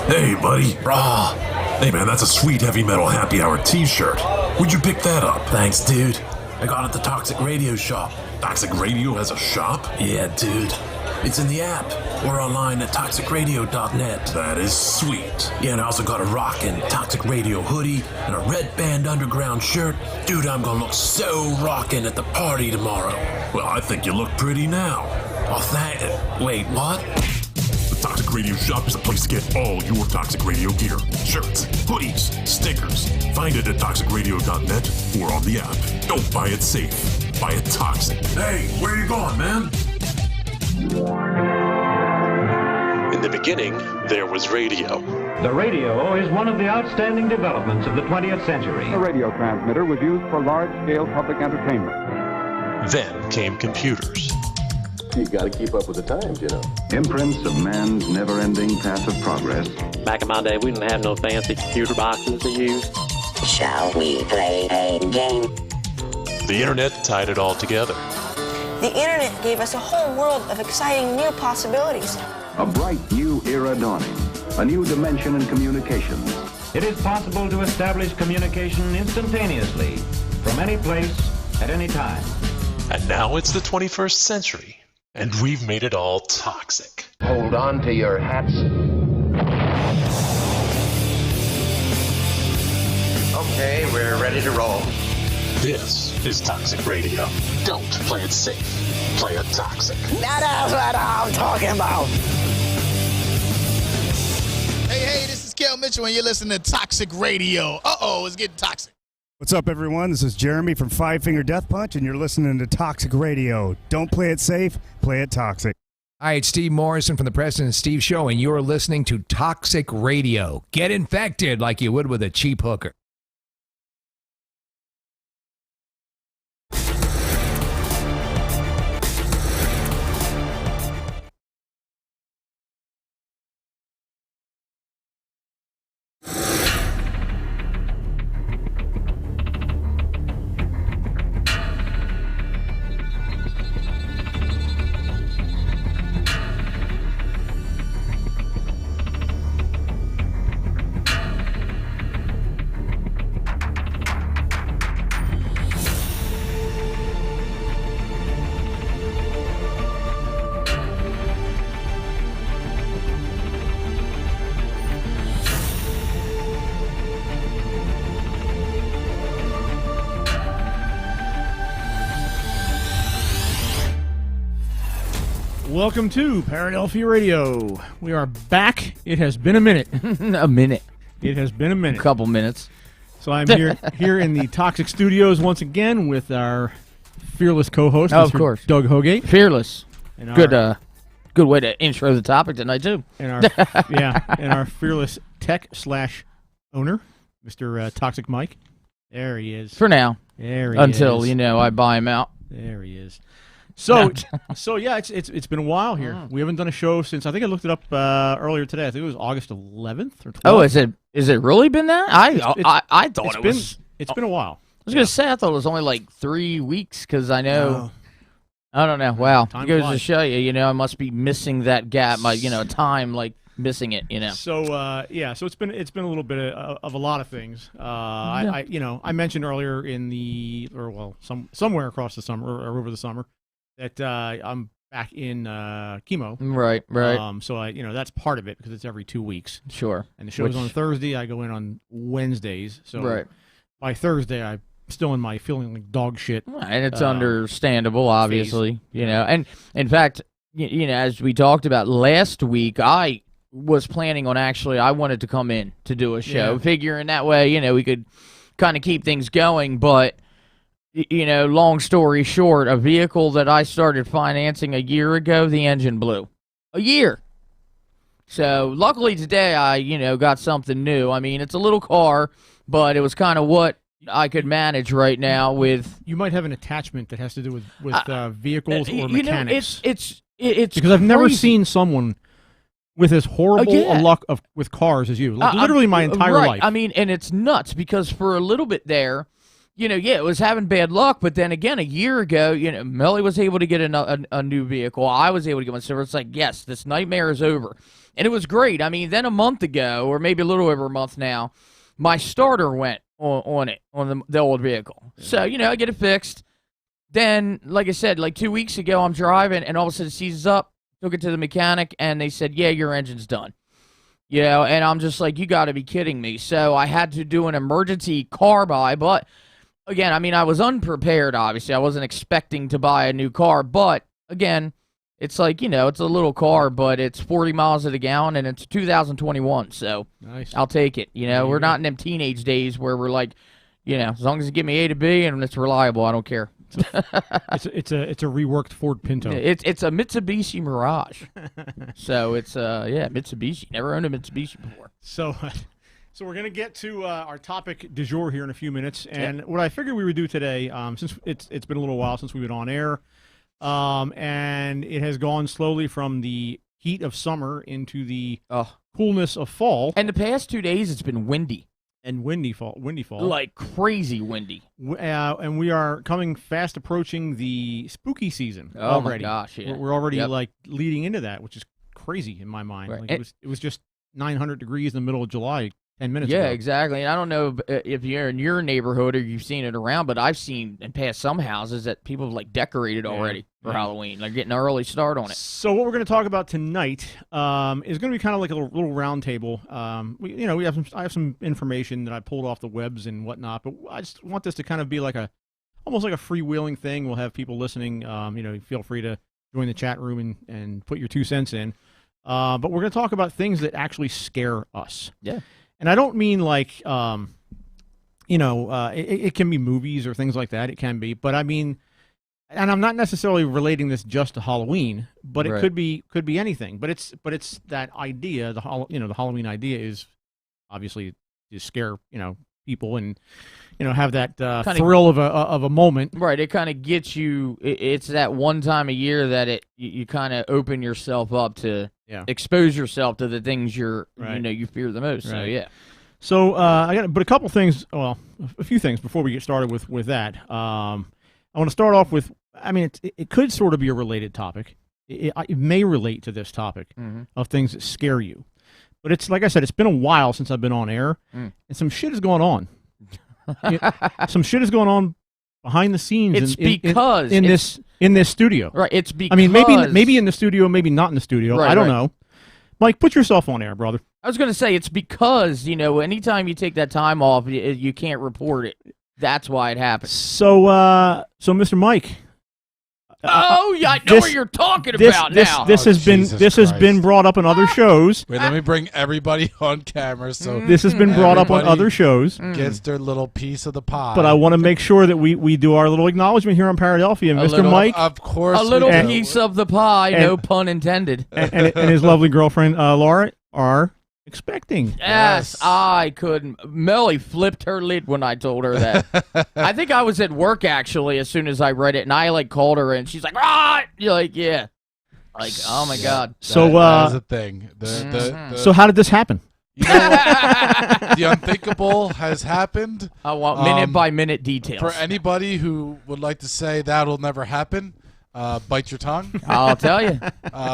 Hey, buddy. Raw. Hey, man, that's a sweet heavy metal happy hour t-shirt. Where'd you pick that up? Thanks, dude. I got it at the Toxic Radio shop. Toxic Radio has a shop? Yeah, dude. It's in the app or online at toxicradio.net. That is sweet. Yeah, and I also got a rockin' Toxic Radio hoodie and a Red Band Underground shirt. Dude, I'm gonna look so rockin' at the party tomorrow. Well, I think you look pretty now. Oh, wait, what? The Toxic Radio shop is a place to get all your Toxic Radio gear. Shirts, hoodies, stickers. Find it at toxicradio.net or on the app. Don't buy it safe. Buy it toxic. Hey, where you going, man? In the beginning, there was radio. The radio is one of the outstanding developments of the 20th century. A radio transmitter was used for large-scale public entertainment. Then came computers. You gotta keep up with the times, you know. Imprints of man's never-ending path of progress. Back in my day, we didn't have no fancy computer boxes to use. Shall we play a game? The internet tied it all together. The internet gave us a whole world of exciting new possibilities. A bright new era dawning. A new dimension in communications. It is possible to establish communication instantaneously from any place at any time. And now it's the 21st century, and we've made it all toxic. Hold on to your hats. Okay, we're ready to roll. This is Toxic Radio. Don't play it safe. Play it toxic. That's what I'm talking about. Hey, this is Kel Mitchell, and you're listening to Toxic Radio. Uh-oh, it's getting toxic. What's up, everyone? This is Jeremy from Five Finger Death Punch, and you're listening to Toxic Radio. Don't play it safe, play it toxic. Hi, it's Steve Morrison from the President Steve Show, and you're listening to Toxic Radio. Get infected like you would with a cheap hooker. Welcome to Paradelphia Radio. We are back. It has been a minute. A minute. It has been a minute. A couple minutes. So I'm here in the Toxic Studios once again with our fearless co-host, of course, Doug Hogate. Fearless. And good way to intro the topic tonight too. And our fearless tech / owner, Mr. Toxic Mike. There he is. For now. There he Until, is. I buy him out. There he is. So yeah, it's been a while here. We haven't done a show since, I think I looked it up earlier today. I think it was August 11th or 12th. Oh, is it really been that? I thought it was. It's been a while. I was gonna say I thought it was only like 3 weeks because I know. No. I don't know. Wow, it goes to show you. I must be missing that gap. My time like missing it. So so it's been a little bit of a lot of things. I mentioned earlier somewhere across the summer or over the summer that I'm back in chemo. Right. So that's part of it because it's every 2 weeks. Sure. And the show's on Thursday. I go in on Wednesdays. So by Thursday, I'm still in my feeling like dog shit. And it's understandable, obviously. Phase. And in fact, as we talked about last week, I was planning on I wanted to come in to do a show, figuring that way, we could kind of keep things going, but. Long story short, a vehicle that I started financing a year ago, the engine blew. A year. So, luckily today, I, got something new. I mean, it's a little car, but it was kind of what I could manage right now with... You might have an attachment that has to do with vehicles or mechanics. It's because I've never seen someone with as horrible a luck with cars as you. Literally my entire life. I mean, and it's nuts because for a little bit there... it was having bad luck. But then again, a year ago, Melly was able to get a new vehicle. I was able to get one. So it's like, yes, this nightmare is over. And it was great. I mean, then a month ago, or maybe a little over a month now, my starter went on the old vehicle. So, I get it fixed. Then, like I said, like 2 weeks ago, I'm driving, and all of a sudden it seizes up. Took it to the mechanic, and they said, yeah, your engine's done. And I'm just like, you got to be kidding me. So I had to do an emergency car buy. But, again, I mean, I was unprepared, obviously. I wasn't expecting to buy a new car. But, again, it's like, it's a little car, but it's 40 miles to the gallon, and it's 2021. So nice. I'll take it. We're not in them teenage days where we're like, as long as it give me A to B and it's reliable, I don't care. it's a reworked Ford Pinto. It's a Mitsubishi Mirage. So it's Mitsubishi. Never owned a Mitsubishi before. So we're gonna get to our topic du jour here in a few minutes, and what I figured we would do today, since it's been a little while since we've been on air, and it has gone slowly from the heat of summer into the coolness of fall. And the past 2 days, it's been windy. And windy fall. Like crazy windy. And we are fast approaching the spooky season oh already. My gosh, yeah. We're already like leading into that, which is crazy in my mind. Right. Like it was just 900 degrees in the middle of July 10 minutes ago. Yeah, exactly. And I don't know if you're in your neighborhood or you've seen it around, but I've seen and past some houses that people have like decorated already for Halloween. They're getting an early start on it. So what we're going to talk about tonight is going to be kind of like a little round table. I have some information that I pulled off the webs and whatnot, but I just want this to kind of be like almost like a freewheeling thing. We'll have people listening. Feel free to join the chat room and put your 2 cents in. But we're going to talk about things that actually scare us. Yeah. And I don't mean like, it can be movies or things like that. It can be, but I mean, and I'm not necessarily relating this just to Halloween, but it could be anything. But it's that idea. The Halloween idea is obviously to scare people and have that thrill of a moment. Right. It kind of gets you. It's that one time a year that you kind of open yourself up to expose yourself to the things you fear the most. Right. So yeah. So but a couple things. Well, a few things before we get started with that. I want to start off with. I mean, it could sort of be a related topic. It may relate to this topic of things that scare you. But it's like I said, it's been a while since I've been on air, and some shit is going on. Some shit is going on behind the scenes. It's because in this studio, right? It's because I mean, maybe in the studio, maybe not in the studio. Right, I don't know. Mike, put yourself on air, brother. I was going to say it's because anytime you take that time off, you can't report it. That's why it happens. So, Mr. Mike. I know what you're talking about now. This has been brought up on other shows. Wait, let me bring everybody on camera. So this has been brought up on other shows. Gets their little piece of the pie. But I want to make sure that we do our little acknowledgement here on Paradelphia. And Mr. Mike, of course, a little piece of the pie, no pun intended. And his lovely girlfriend Laura are expecting. Yes, I couldn't. Melly flipped her lid when I told her that. I think I was at work, actually, as soon as I read it, and I, called her, and she's like, ah! You're like, yeah. Like, oh, my God. So, that is a thing. So how did this happen? The unthinkable has happened. I want minute-by-minute details. For anybody who would like to say that'll never happen, bite your tongue. I'll tell you.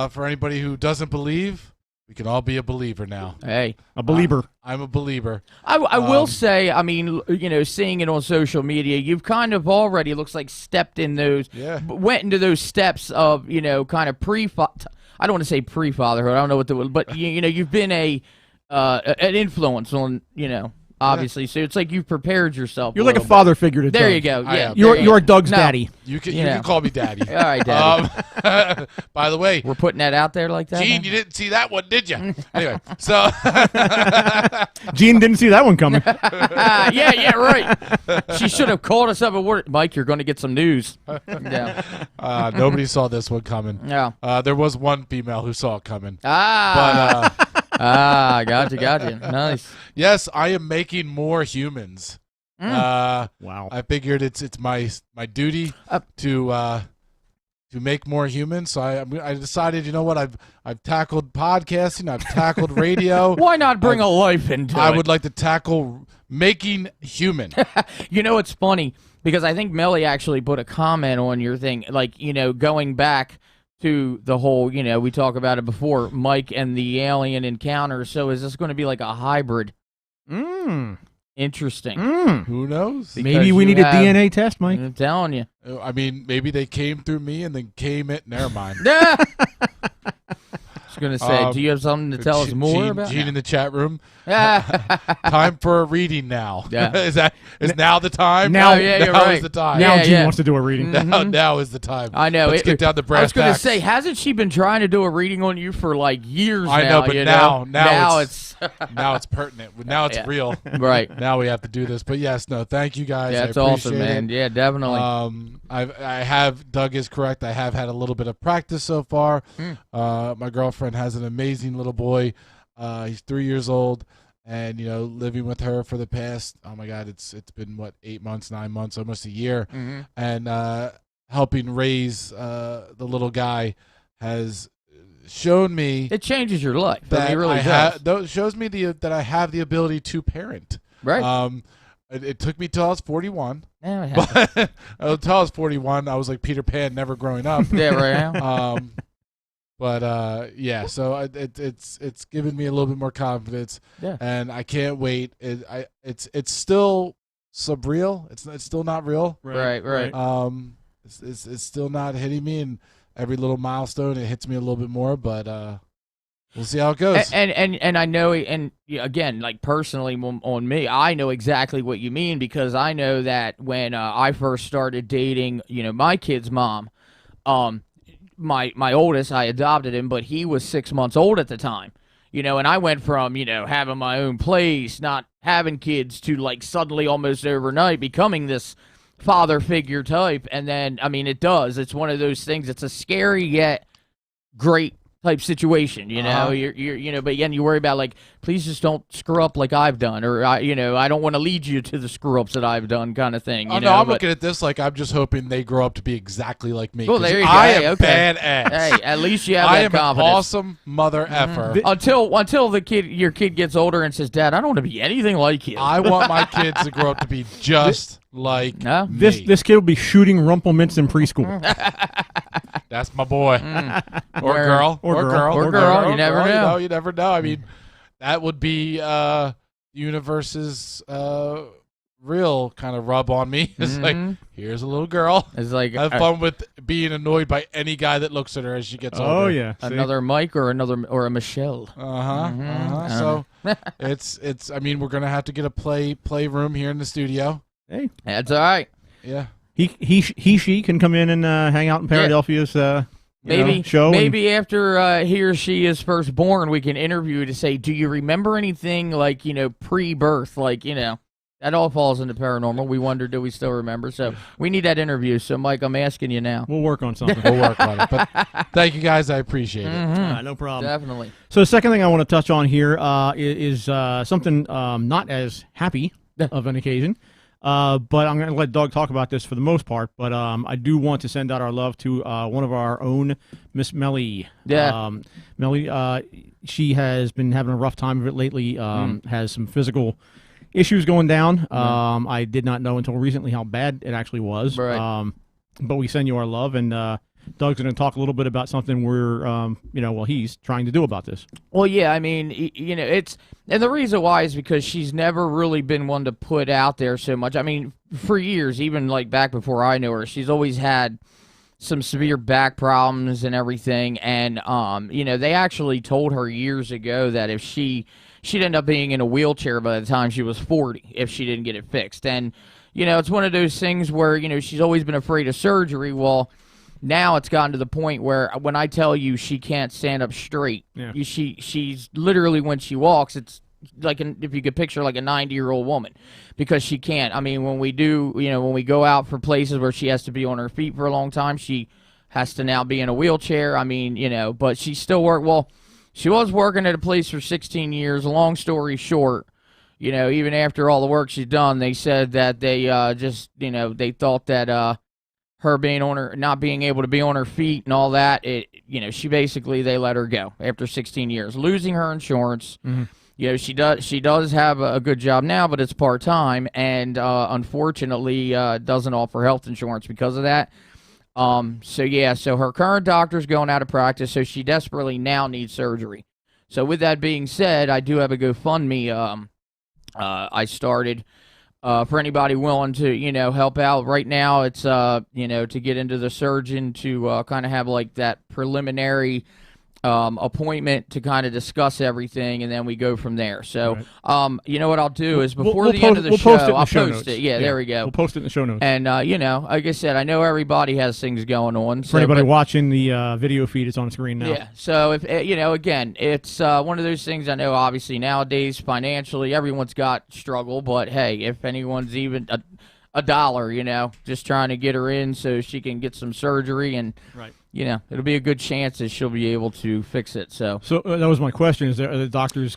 For anybody who doesn't believe, we can all be a believer now. Hey. A believer. I'm a believer. I will say, I mean, seeing it on social media, you've kind of already, looks like, stepped in those, went into those steps of, kind of I don't want to say pre-fatherhood, I don't know what but, you've been an influence on, obviously. So it's like you've prepared yourself. You're like a father figure to Doug. There you go. Yeah. You're Doug's daddy. You can call me daddy. All right, daddy. By the way, we're putting that out there like that. Gene, you didn't see that one, did you? Anyway, so Gene didn't see that one coming. Yeah, right. She should have called us up at work. Mike, you're going to get some news. Yeah. Nobody saw this one coming. Yeah. There was one female who saw it coming. Gotcha. Nice. Yes, I am making more humans. Wow. I figured it's my duty to make more human. So I decided, you know what? I've tackled podcasting. I've tackled radio. Why not bring a life into it? I would like to tackle making human. You know, it's funny because I think Melly actually put a comment on your thing, like, you know, going back to the whole, you know, we talked about it before, Mike and the alien encounter. So is this going to be like a hybrid? Interesting. Who knows? Because maybe we need a DNA test, Mike. I'm telling you. I mean, maybe they came through me and then came it. Never mind. I was going to say, do you have something to tell us more about? Gene in the chat room. Time for a reading now. Yeah. is now the time? Now, you're now right. is the time. Now Gene wants to do a reading. Now is the time. I know. Let's get down to brass I was going to tacks. say, hasn't she been trying to do a reading on you for like years now? I know, but now it's now it's pertinent. Now it's real. Right. Now we have to do this. But yes, no, thank you guys. Yeah, it's I appreciate awesome, man. it. Yeah, definitely. I have, Doug is correct. I have had a little bit of practice so far. My girlfriend has an amazing little boy. He's 3 years old, and you know, living with her for the past, oh my God, it's been what, 8 months, 9 months, almost a year, and helping raise the little guy has shown me it changes your life. That it really does. Shows me that I have the ability to parent. Right. It took me till I was 41. Yeah, but until I was 41, I was like Peter Pan, never growing up. Yeah, right now. But yeah, so it's given me a little bit more confidence. Yeah. And I can't wait. It's still surreal. It's still not real. Right. It's still not hitting me, and every little milestone it hits me a little bit more. But we'll see how it goes. And I know, and again, like personally on me, I know exactly what you mean, because I know that when I first started dating, you know, my kid's mom, my oldest, I adopted him, but he was 6 months old at the time, you know, and I went from, you know, having my own place, not having kids, to like suddenly almost overnight becoming this father figure type. And then, I mean, it's one of those things. It's a scary yet great type situation, you know. You're you know, but again, you worry about, like, please just don't screw up like I've done, or I don't want to lead you to the screw ups that I've done, kind of thing. No, I'm looking at this like I'm just hoping they grow up to be exactly like me. Well, there you go. I am okay. badass. Hey, at least you have I that am confidence. an awesome mother effer. Until your kid gets older and says, "Dad, I don't want to be anything like you." I want my kids to grow up to be just like me. This kid will be shooting Rumpelmints in preschool. That's my boy. Or girl. Or girl. You never know. You never know. I mean, that would be universe's real kind of rub on me. It's like, here's a little girl. It's like, have fun with being annoyed by any guy that looks at her as she gets older. Oh yeah, another Mike or a Michelle. So it's. I mean, we're gonna have to get a playroom here in the studio. Hey, that's all right. Yeah. She can come in and hang out in Paradelphia's show. Maybe after he or she is first born, we can interview to say, do you remember anything like, you know, pre-birth? Like, you know, that all falls into paranormal. We wonder, do we still remember? So we need that interview. So, Mike, I'm asking you now. We'll work on something. We'll work on it. But thank you, guys. I appreciate it. No problem. Definitely. So the second thing I want to touch on here is something not as happy of an occasion. But I'm going to let Doug talk about this for the most part. But I do want to send out our love to one of our own, Miss Melly. Yeah. Melly, she has been having a rough time of it lately, has some physical issues going down. I did not know until recently how bad it actually was. Right. But we send you our love, and Doug's going to talk a little bit about something he's trying to do about this. Well, yeah, I mean, you know, and the reason why is because she's never really been one to put out there so much. I mean, for years, even like back before I knew her, she's always had some severe back problems and everything. And, you know, they actually told her years ago that if she'd end up being in a wheelchair by the time she was 40 if she didn't get it fixed. And, you know, it's one of those things where, you know, she's always been afraid of surgery. Well, now it's gotten to the point where when I tell you she can't stand up straight, she's literally, when she walks, it's like if you could picture like a 90-year-old woman, because she can't. I mean, when we go out for places where she has to be on her feet for a long time, she has to now be in a wheelchair. I mean, you know, but she still she was working at a place for 16 years. Long story short, you know, even after all the work she's done, they said that they they thought that her being on her, not being able to be on her feet and all that, she basically, they let her go after 16 years, losing her insurance. She does have a good job now, but it's part-time, and unfortunately doesn't offer health insurance because of that. So her current doctor's going out of practice, so she desperately now needs surgery. So with that being said, I do have a GoFundMe I started for anybody willing to, help out. Right now it's, to get into the surgeon to kind of have like that preliminary appointment to kind of discuss everything, and then we go from there. So, what I'll do is before the end of the show, I'll post it. Yeah, there we go. We'll post it in the show notes. And, like I said, I know everybody has things going on. For anybody watching the video feed, it's on screen now. Yeah, so, if again, it's one of those things. I know, obviously, nowadays, financially, everyone's got struggle, but, hey, if anyone's even a dollar, just trying to get her in so she can get some surgery and it'll be a good chance that she'll be able to fix it. So that was my question: are the doctors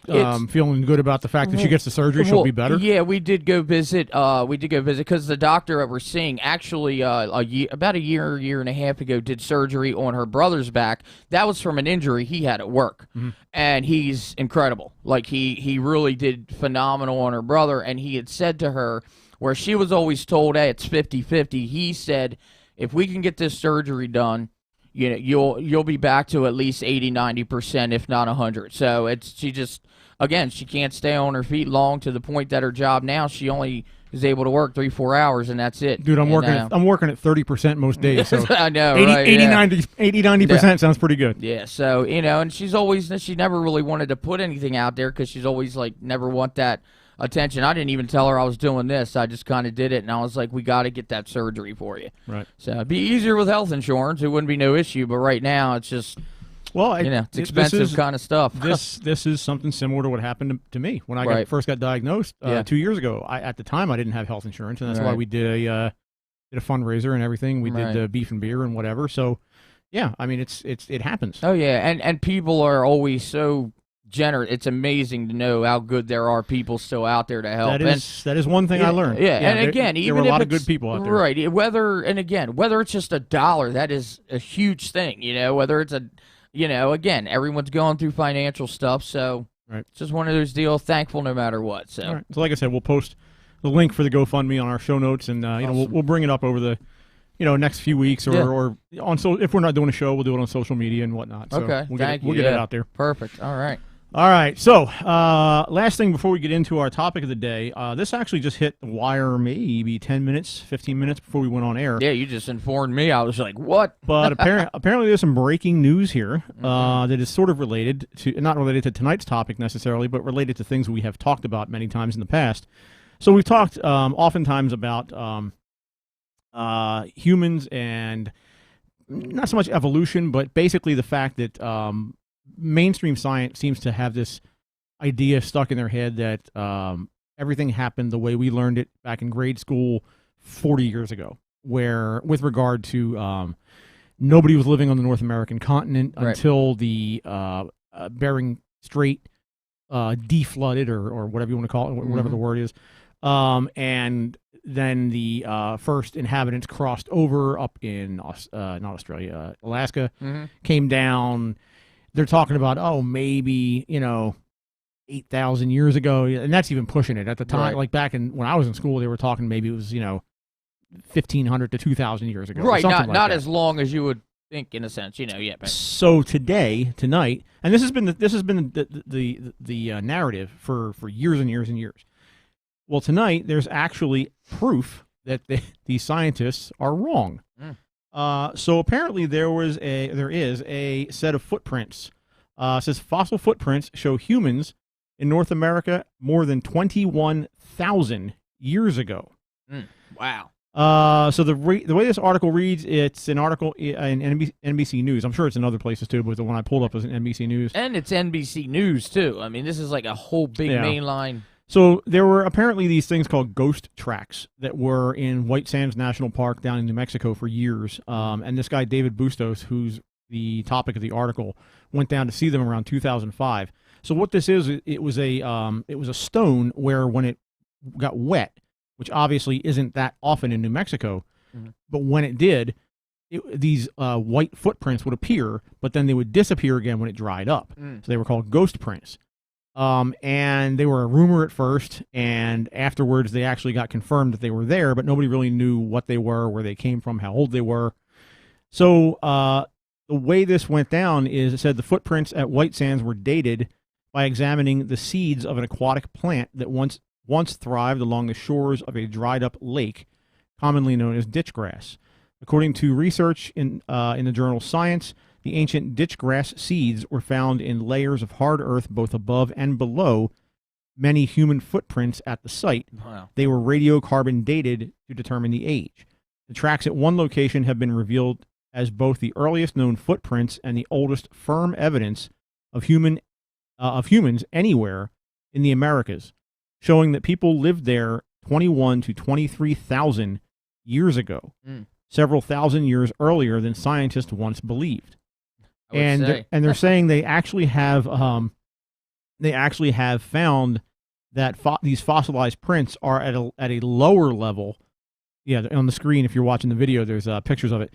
feeling good about the fact that she gets the surgery? She'll be better. Yeah, we did go visit. Because the doctor that we're seeing actually about a year and a half ago did surgery on her brother's back. That was from an injury he had at work, and he's incredible. Like he really did phenomenal on her brother, and he had said to her, where she was always told, hey, it's 50-50, he said, if we can get this surgery done, you'll be back to at least 80-90%, if not 100. So she can't stay on her feet long, to the point that her job now, she only is able to work 3-4 hours, and that's it. Dude, I'm working at 30% most days. So I know, 80-90% sounds pretty good. Yeah, so, and she never really wanted to put anything out there, because she's always like, never want that attention. I didn't even tell her I was doing this. I just kind of did it, and I was like, we got to get that surgery for you. Right. So it'd be easier with health insurance. It wouldn't be no issue, but right now it's just, it's expensive kind of stuff. This is something similar to what happened to me when I first got diagnosed 2 years ago. At the time, I didn't have health insurance, and that's why we did a fundraiser and everything. We did the beef and beer and whatever. So, yeah, I mean, it happens. Oh, yeah, and people are always so generous. It's amazing to know how good there are people still out there to help. That is one thing I learned. Yeah, and again, even there were a lot of good people out there. Right. Whether it's just $1, that is a huge thing. Whether it's again, everyone's going through financial stuff, so it's just one of those deals. Thankful no matter what. So, so like I said, we'll post the link for the GoFundMe on our show notes, and awesome. we'll bring it up over the next few weeks, or on. So if we're not doing a show, we'll do it on social media and whatnot. So okay, we'll get it out there. Perfect. All right. All right, so last thing before we get into our topic of the day, this actually just hit the wire maybe 10 minutes, 15 minutes before we went on air. Yeah, you just informed me. I was like, what? But apparently there's some breaking news here that is sort of related to, not related to tonight's topic necessarily, but related to things we have talked about many times in the past. So we've talked oftentimes about humans and not so much evolution, but basically the fact that mainstream science seems to have this idea stuck in their head that everything happened the way we learned it back in grade school 40 years ago, where with regard to nobody was living on the North American continent until the Bering Strait deflooded, or whatever you want to call it, whatever the word is, and then the first inhabitants crossed over up in not Australia, Alaska, came down. They're talking about, maybe, 8,000 years ago, and that's even pushing it. At the time, like back when I was in school, they were talking maybe it was, 1,500 to 2,000 years ago. Right, not as long as you would think, in a sense, But. So tonight, and this has been the narrative for years and years and years. Well, tonight there's actually proof that these scientists are wrong. So apparently there is a set of footprints. It says fossil footprints show humans in North America more than 21,000 years ago. Wow. So the way this article reads, it's an article in NBC News. I'm sure it's in other places too, but the one I pulled up was in NBC News. And it's NBC News too. I mean, this is like a whole big mainline. So there were apparently these things called ghost tracks that were in White Sands National Park down in New Mexico for years. And this guy, David Bustos, who's the topic of the article, went down to see them around 2005. So what this is, it was a stone where when it got wet, which obviously isn't that often in New Mexico, but when it did, these white footprints would appear, but then they would disappear again when it dried up. So they were called ghost prints. And they were a rumor at first, and afterwards they actually got confirmed that they were there, but nobody really knew what they were, where they came from, how old they were. So the way this went down is it said the footprints at White Sands were dated by examining the seeds of an aquatic plant that once thrived along the shores of a dried-up lake, commonly known as ditchgrass. According to research in the journal Science, the ancient ditchgrass seeds were found in layers of hard earth both above and below many human footprints at the site. Wow. They were radiocarbon dated to determine the age. The tracks at one location have been revealed as both the earliest known footprints and the oldest firm evidence of humans anywhere in the Americas, showing that people lived there 21 to 23,000 years ago, several thousand years earlier than scientists once believed. And they're saying they actually have found that these fossilized prints are at a lower level. Yeah, on the screen, if you're watching the video, there's pictures of it.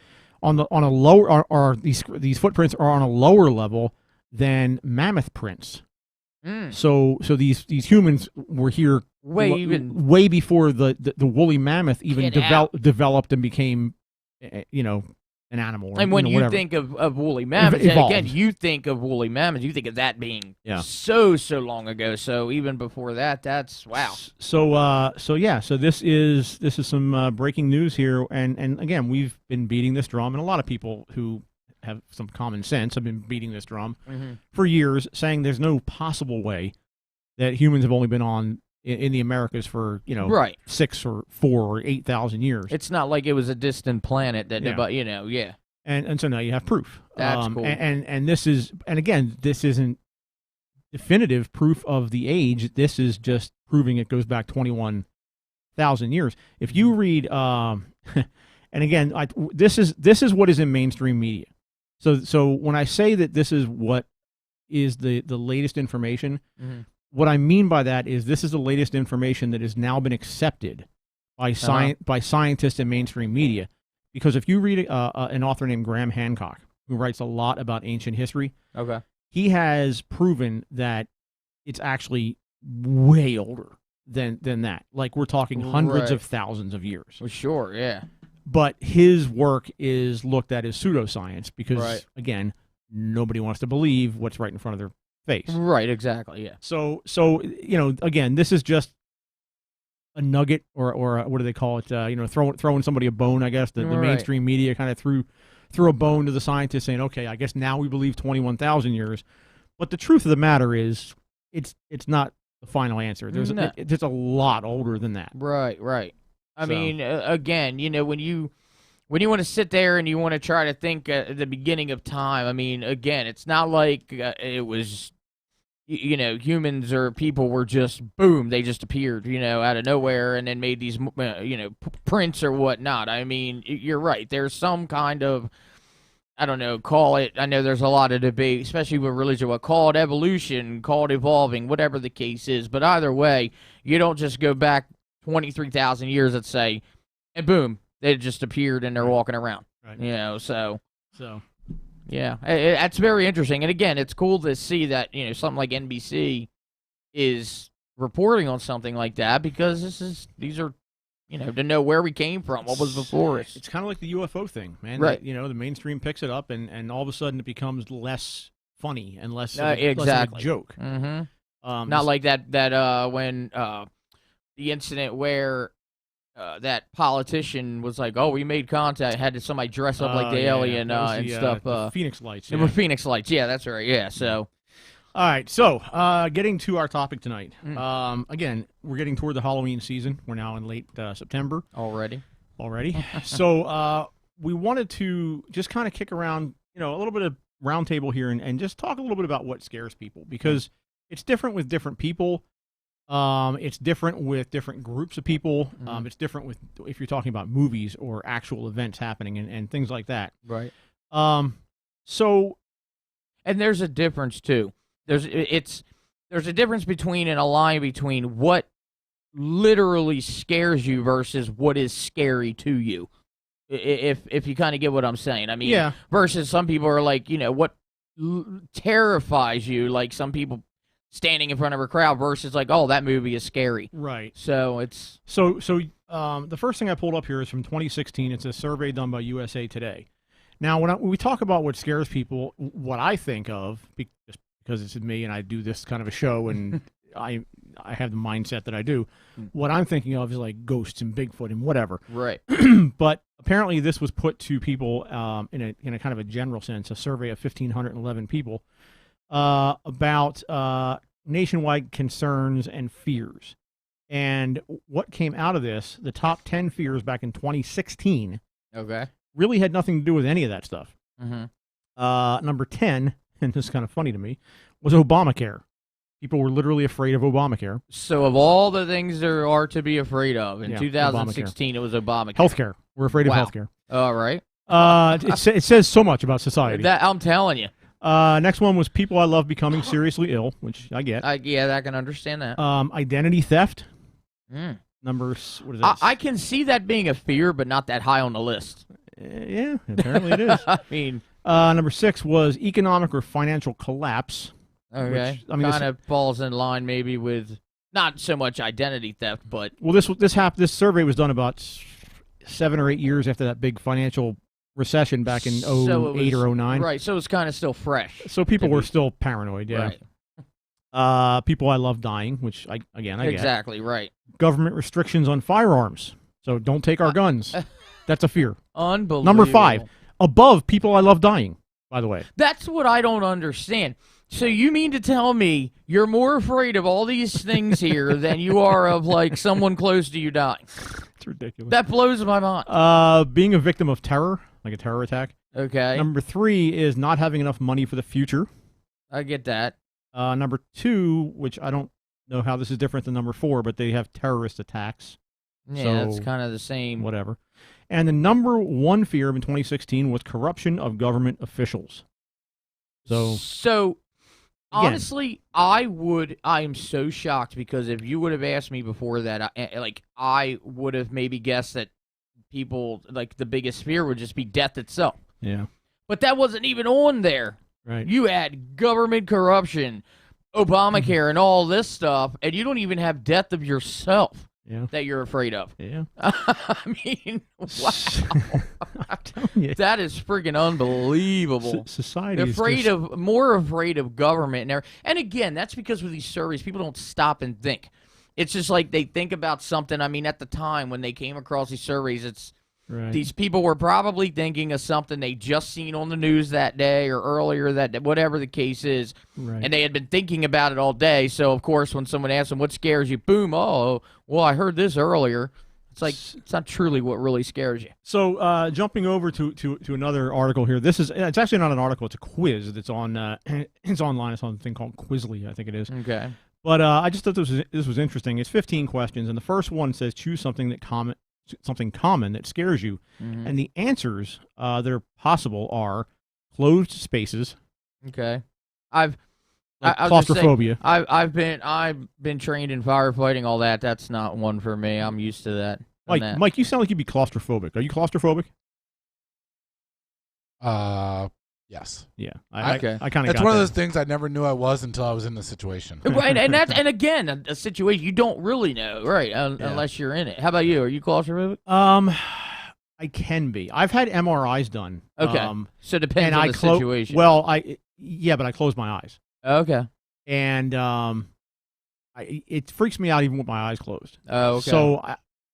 These footprints are on a lower level than mammoth prints. So these humans were here way before the woolly mammoth even developed and became, an animal. And when you whatever. think of woolly mammoths, again, you think of woolly mammoths, you think of that being so long ago. So even before that, that's wow. So this is some breaking news here, and again, we've been beating this drum, and a lot of people who have some common sense have been beating this drum for years, saying there's no possible way that humans have only been on in the Americas for 6 or 4 or 8,000 years. It's not like it was a distant planet that And so now you have proof. That's cool. And this isn't definitive proof of the age. This is just proving it goes back 21,000 years. If you read, and again, this is what is in mainstream media. So when I say that this is what is the latest information. What I mean by that is this is the latest information that has now been accepted by scientists and mainstream media. Because if you read an author named Graham Hancock, who writes a lot about ancient history, he has proven that it's actually way older than that. Like we're talking hundreds of thousands of years. Well, sure, yeah. But his work is looked at as pseudoscience because, again, nobody wants to believe what's right in front of their face. Right, exactly, yeah. So again, this is just a nugget or what do they call it? Throwing somebody a bone, I guess. The mainstream media kind of threw a bone to the scientists saying, okay, I guess now we believe 21,000 years. But the truth of the matter is it's not the final answer. There's a lot older than that. Right. I mean, again, when you want to sit there and you want to try to think at the beginning of time, I mean, again, it's not like it was, humans or people were just, boom, they just appeared, out of nowhere and then made these, prints or whatnot. I mean, you're right. There's some kind of, I don't know, call it, I know there's a lot of debate, especially with religion, call it evolution, call it evolving, whatever the case is. But either way, you don't just go back 23,000 years, let's say, and boom, they just appeared and they're walking around. Right. So yeah, that's very interesting. And again, it's cool to see that something like NBC is reporting on something like that because these are to know where we came from, what was before us. It's kind of like the UFO thing, man. Right. The mainstream picks it up and all of a sudden it becomes less funny and less exactly less of a joke. Not like that when the incident where that politician was like, "Oh, we made contact." Had somebody dress up like the alien and stuff. The Phoenix Lights. It was Phoenix Lights. Yeah, that's right. Yeah. So, all right. So, getting to our topic tonight. Again, we're getting toward the Halloween season. We're now in late September already. So, we wanted to just kind of kick around, a little bit of roundtable here and just talk a little bit about what scares people because it's different with different people. It's different with different groups of people. It's different with if you're talking about movies or actual events happening and things like that. Right. So, and there's a difference too. There's a difference between a line between what literally scares you versus what is scary to you. If you kind of get what I'm saying. I mean, Yeah. versus some people are like, what terrifies you, like some people standing in front of a crowd versus like, oh, that movie is scary. Right. So it's... So the first thing I pulled up here is from 2016. It's a survey done by USA Today. Now, when we talk about what scares people, what I think of, just because it's me and I do this kind of a show and I have the mindset that I do, what I'm thinking of is like ghosts and Bigfoot and whatever. Right. But apparently this was put to people in a kind of a general sense, a survey of 1,511 people about nationwide concerns and fears. And what came out of this, the top 10 fears back in 2016, okay, really had nothing to do with any of that stuff. Mm-hmm. Number 10, and this is kind of funny to me, was Obamacare. People were literally afraid of Obamacare. So of all the things there are to be afraid of, in Yeah, 2016 it was Obamacare. Healthcare. We're afraid of Wow. healthcare. All right. It says so much about society. That I'm telling you. Next one was people I love becoming seriously ill, which I get. Yeah, I can understand that. Identity theft. Mm. Numbers. What is that? I can see that being a fear, but not that high on the list. Yeah, apparently it is. I mean, number 6 was economic or financial collapse. Okay, Which, I mean, kind of falls in line maybe with not so much identity theft, but well, this survey was done about 7 or 8 years after that big financial recession back in 08 or 09. Right, so it's kind of still fresh. So people were still paranoid. Yeah. Right. People I love dying, which I get. Exactly right. Government restrictions on firearms, so don't take our guns. That's a fear. Unbelievable. Number 5, above people I love dying. By the way, that's what I don't understand. So you mean to tell me you're more afraid of all these things here than you are of like someone close to you dying? It's ridiculous. That blows my mind. Being a victim of terror, like a terror attack. Okay. Number 3 is not having enough money for the future. I get that. Number 2, which I don't know how this is different than number 4, but they have terrorist attacks. Yeah, so, it's kind of the same. Whatever. And the number 1 fear in 2016 was corruption of government officials. So honestly, I am so shocked because if you would have asked me before that, I would have maybe guessed that people, like, the biggest fear would just be death itself. Yeah. But that wasn't even on there. Right. You had government corruption, Obamacare, and all this stuff, and you don't even have death of yourself. Yeah. That you're afraid of. Yeah. I mean, wow. That is freaking unbelievable. Society is more afraid of government. And again, that's because with these surveys, people don't stop and think. It's just like they think about something. I mean, at the time when they came across these surveys, these people were probably thinking of something they just seen on the news that day or earlier that day, whatever the case is. Right. And they had been thinking about it all day. So, of course, when someone asks them, what scares you? Boom, oh, well, I heard this earlier. It's like, it's not truly what really scares you. So, jumping over to another article here. It's actually not an article. It's a quiz that's on, it's online. It's on a thing called Quizly, I think it is. Okay. But I just thought this was interesting. It's 15 questions, and the first one says choose something common that scares you, and the answers that are possible are closed spaces. Okay, I've claustrophobia. I've been trained in firefighting, all that. That's not one for me. I'm used to that. Mike, you sound like you'd be claustrophobic. Are you claustrophobic? Yes. Yeah. I kind of. It's one of those things I never knew I was until I was in the situation. Right, and again, a situation you don't really know, right? Unless you're in it. How about you? Are you claustrophobic? I can be. I've had MRIs done. Okay. So it depends on the situation. Well, but I close my eyes. Okay. And it freaks me out even with my eyes closed. Oh, okay. So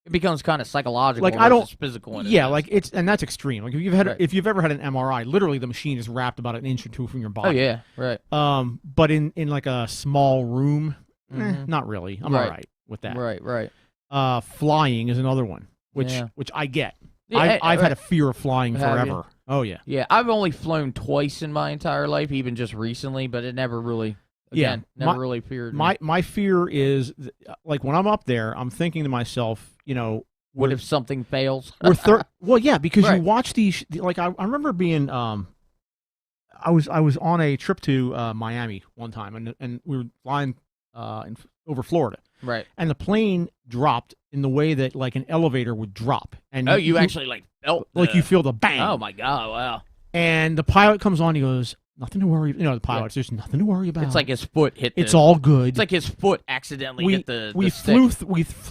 it becomes kind of psychological. Like I don't physical. Yeah, like and that's extreme. Like if you've ever had an MRI, literally the machine is wrapped about an inch or two from your body. Oh yeah, right. But in like a small room, not really. I'm all right with that. Right. Flying is another one, which I get. Yeah, I've had a fear of flying forever. Oh yeah. Yeah, I've only flown twice in my entire life, even just recently, but it never really. Never really feared me. My fear is like when I'm up there, I'm thinking to myself, what if something fails? Well, yeah, because you watch these. Like I remember being, I was on a trip to Miami one time, and we were flying over Florida. Right. And the plane dropped in the way that like an elevator would drop. And you actually like felt you feel the bang. Oh my God! Wow. And the pilot comes on. He goes, "Nothing to worry." The pilot's there's nothing to worry about. It's like his foot hit. It's all good. It's like his foot accidentally hit the. We flew.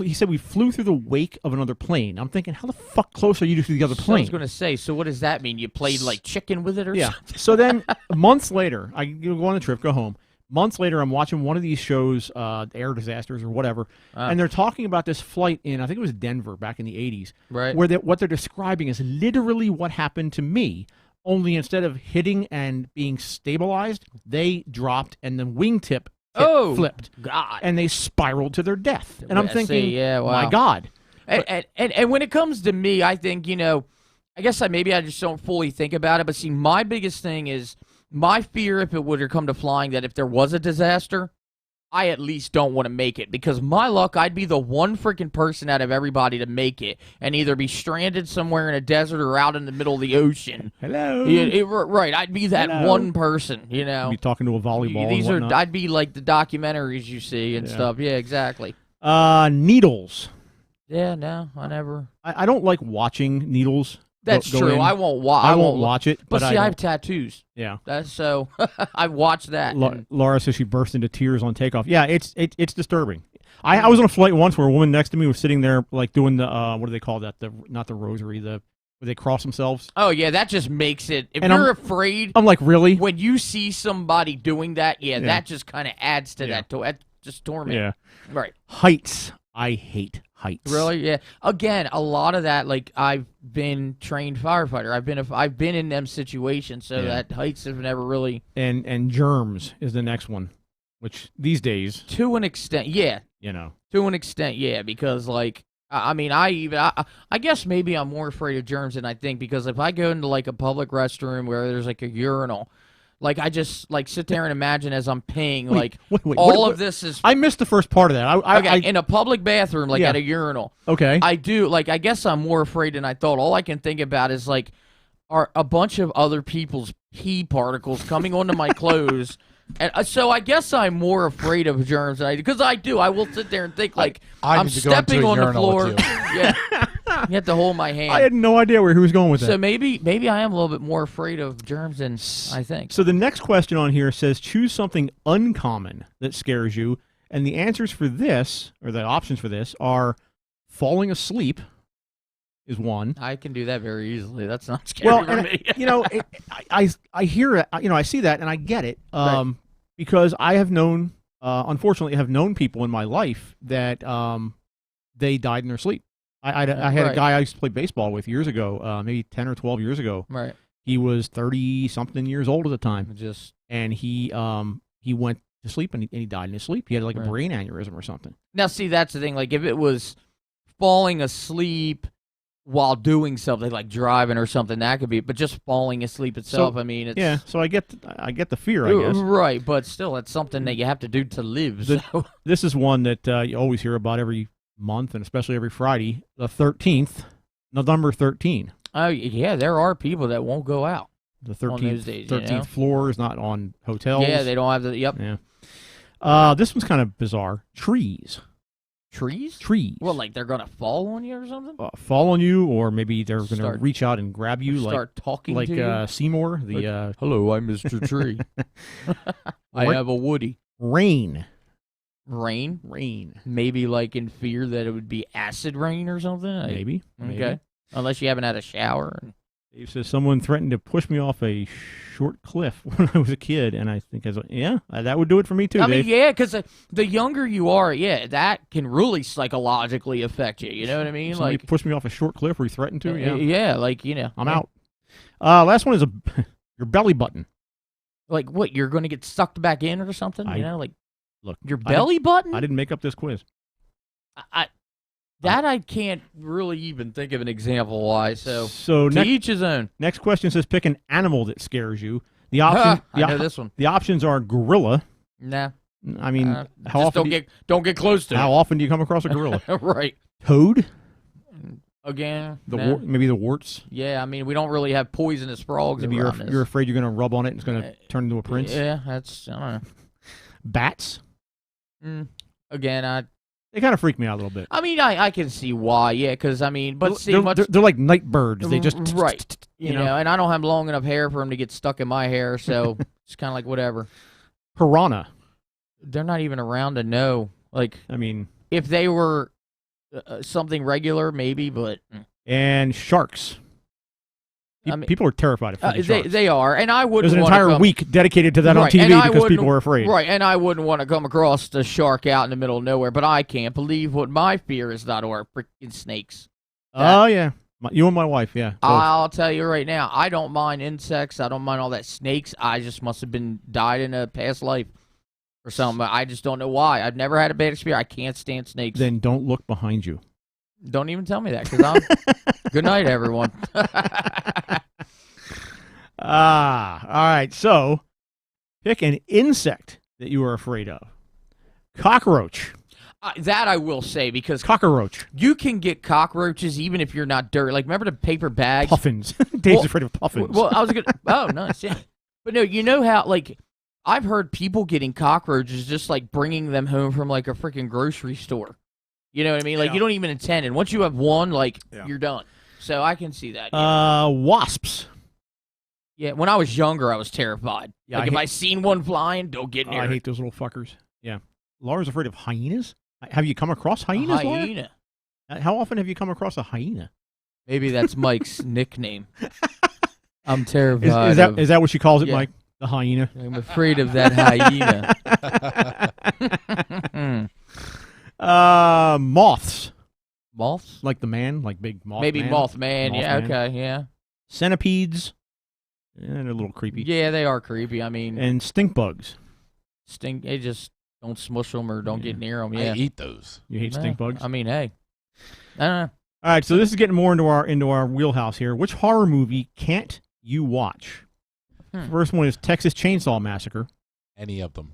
He said we flew through the wake of another plane. I'm thinking, how the fuck close are you to the other plane? I was going to say. So what does that mean? You played like chicken with it or something? So then months later, I go on the trip, go home. Months later, I'm watching one of these shows, Air Disasters or whatever, and they're talking about this flight in, I think it was Denver back in the 80s, right? Where what they're describing is literally what happened to me, only instead of hitting and being stabilized, they dropped and the wingtip flipped. God. And they spiraled to their death. And I'm thinking, wow. My God. And when it comes to me, I think, I guess maybe I just don't fully think about it, but see, my biggest thing is my fear if it would have come to flying that if there was a disaster, I at least don't want to make it because my luck, I'd be the one freaking person out of everybody to make it and either be stranded somewhere in a desert or out in the middle of the ocean. Hello. Right, I'd be that one person, Be talking to a volleyball. I'd be like the documentaries you see and stuff. Yeah, exactly. Needles. Yeah, no, I never. I don't like watching needles. That's true. In. I won't watch it. But see, I have tattoos. Yeah. That's so I watched that. Laura says she burst into tears on takeoff. Yeah, it's disturbing. I was on a flight once where a woman next to me was sitting there like doing the what do they call that? Not the rosary, where they cross themselves. Oh yeah, that just makes it. If you're afraid, I'm like, really? When you see somebody doing that, that just kind of adds to that. That just torment. Yeah. Right. Heights. I hate heights. Really? Yeah. Again, a lot of that, like I've been trained firefighter. I've been in them situations, so that heights have never really. And germs is the next one, which these days, to an extent, yeah. To an extent, yeah, because like I guess maybe I'm more afraid of germs than I think because if I go into like a public restroom where there's like a urinal. Like, I just, like, sit there and imagine as I'm peeing, wait, this is... I missed the first part of that. In a public bathroom, like, at a urinal. Okay. I do, like, I guess I'm more afraid than I thought. All I can think about is, like, are a bunch of other people's pee particles coming onto my clothes... And so I guess I'm more afraid of germs than I do. Because I do. I will sit there and think, like, I'm stepping on the floor. Yeah. You have to hold my hand. I had no idea where he was going with that. So maybe I am a little bit more afraid of germs than I think. So the next question on here says, choose something uncommon that scares you. And the answers for this, or the options for this, are falling asleep is one. I can do that very easily. That's not scary for me. I hear it. I see that, and I get it. Because I have known, unfortunately, have known people in my life that they died in their sleep. I had a guy I used to play baseball with years ago, maybe 10 or 12 years ago. Right. He was 30-something years old at the time. And he went to sleep, and he died in his sleep. He had like a brain aneurysm or something. Now, see, that's the thing. Like, if it was falling asleep while doing something like driving or something, that could be, but just falling asleep itself, I mean, it's... Yeah, so I get the fear, I guess. Right, but still, it's something that you have to do to live, so... This is one that you always hear about every month, and especially every Friday, the 13th, November 13. Oh, yeah, there are people that won't go out. The 13th, on those days, 13th floor is not on hotels. Yeah, they don't have the... Yep. Yeah. This one's kind of bizarre. Trees. Trees? Trees. Well, like they're going to fall on you or something? Fall on you, or maybe they're going to reach out and grab you. Start talking like to you? Seymour. Hello, I'm Mr. Tree. I have a Woody. Rain. Rain? Maybe like in fear that it would be acid rain or something? Maybe. Okay. Unless you haven't had a shower. Dave says someone threatened to push me off a short cliff when I was a kid, and I think that would do it for me too. I Dave. mean, yeah, because the younger you are, that can really psychologically affect you. You know what I mean? Somebody like push me off a short cliff, or he threatened to. Yeah, like I'm out. Last one is your belly button. Like what? You're going to get sucked back in or something? Look, your belly button. I didn't make up this quiz. I can't really even think of an example why. So each his own. Next question says pick an animal that scares you. The option. I know this one. The options are gorilla. Nah. I mean, how just often don't get close to it. How often do you come across a gorilla? Right. Toad. Again. Maybe the warts. Yeah, I mean we don't really have poisonous frogs. Maybe you're afraid you're going to rub on it and it's going to turn into a prince. Yeah, that's I don't know. Bats. Again, they kind of freak me out a little bit. I mean, I can see why, yeah, because, I mean, but see, they're like night birds. They just... Right. You know, and I don't have long enough hair for them to get stuck in my hair, so it's kind of like whatever. Piranha. They're not even around to know. Like, I mean... If they were something regular, maybe, but... And sharks. People are terrified of sharks. They are, and I wouldn't. There's an entire week dedicated to that on TV because people are afraid. Right, and I wouldn't want to come across a shark out in the middle of nowhere, but I can't believe what my fear is not are freaking snakes. Oh, yeah. You and my wife, yeah. Both. I'll tell you right now, I don't mind insects. I don't mind all that snakes. I just must have died in a past life or something. I just don't know why. I've never had a bad experience. I can't stand snakes. Then don't look behind you. Don't even tell me that, because I'm... Good night, everyone. All right. So, pick an insect that you are afraid of. Cockroach. That I will say, because... Cockroach. You can get cockroaches even if you're not dirty. Like, remember the paper bags? Puffins. Dave's afraid of puffins. Well, I was going to... Oh, nice, yeah. But no, you know how, like... I've heard people getting cockroaches just, like, bringing them home from, like, a freaking grocery store. You know what I mean? Like, you don't even intend it. Once you have one, like, you're done. So I can see that. Yeah. Wasps. Yeah, when I was younger, I was terrified. Yeah, like, if I seen one flying, don't get near it. I hate those little fuckers. Yeah. Laura's afraid of hyenas? Have you come across hyenas, A hyena. Laura? How often have you come across a hyena? Maybe that's Mike's nickname. I'm terrified. Is that what she calls it, Mike? The hyena? I'm afraid of that hyena. Moths. Moths? Like the man, like big moth. Maybe Mothman. Yeah, okay, yeah. Centipedes. Yeah, they're a little creepy. Yeah, they are creepy. I mean... And stink bugs. They just don't smush them or don't get near them. Yeah. I eat those. You hate stink bugs? I mean, hey. I don't know. All right, so this is getting more into our wheelhouse here. Which horror movie can't you watch? First one is Texas Chainsaw Massacre. Any of them.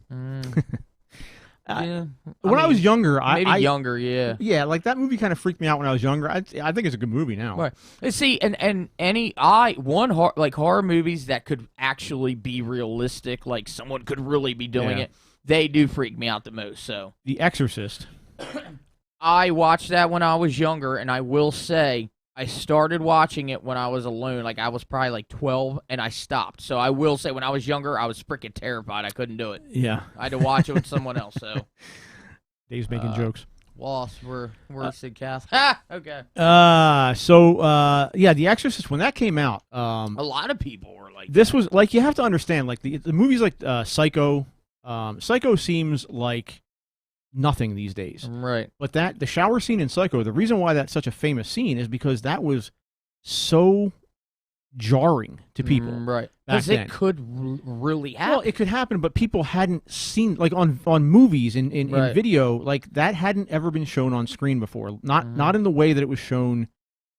Yeah. When I was younger, younger, yeah. Yeah, like that movie kind of freaked me out when I was younger. I think it's a good movie now. Right. See, and horror movies that could actually be realistic, like someone could really be doing it, they do freak me out the most. So The Exorcist. I watched that when I was younger, and I will say I started watching it when I was alone. Like, I was probably like 12, and I stopped. So I will say when I was younger, I was freaking terrified. I couldn't do it. Yeah. I had to watch it with someone else. So Dave's making jokes. Lost. We're Sid Cass. Ha! Okay. The Exorcist, when that came out, a lot of people were like, this was like, you have to understand, like the movies like Psycho. Psycho seems like nothing these days. Right. But the shower scene in Psycho, the reason why that's such a famous scene is because that was so jarring to people. Right. Because it could really happen. Well, it could happen, but people hadn't seen, like on movies, in video, like that hadn't ever been shown on screen before. Not in the way that it was shown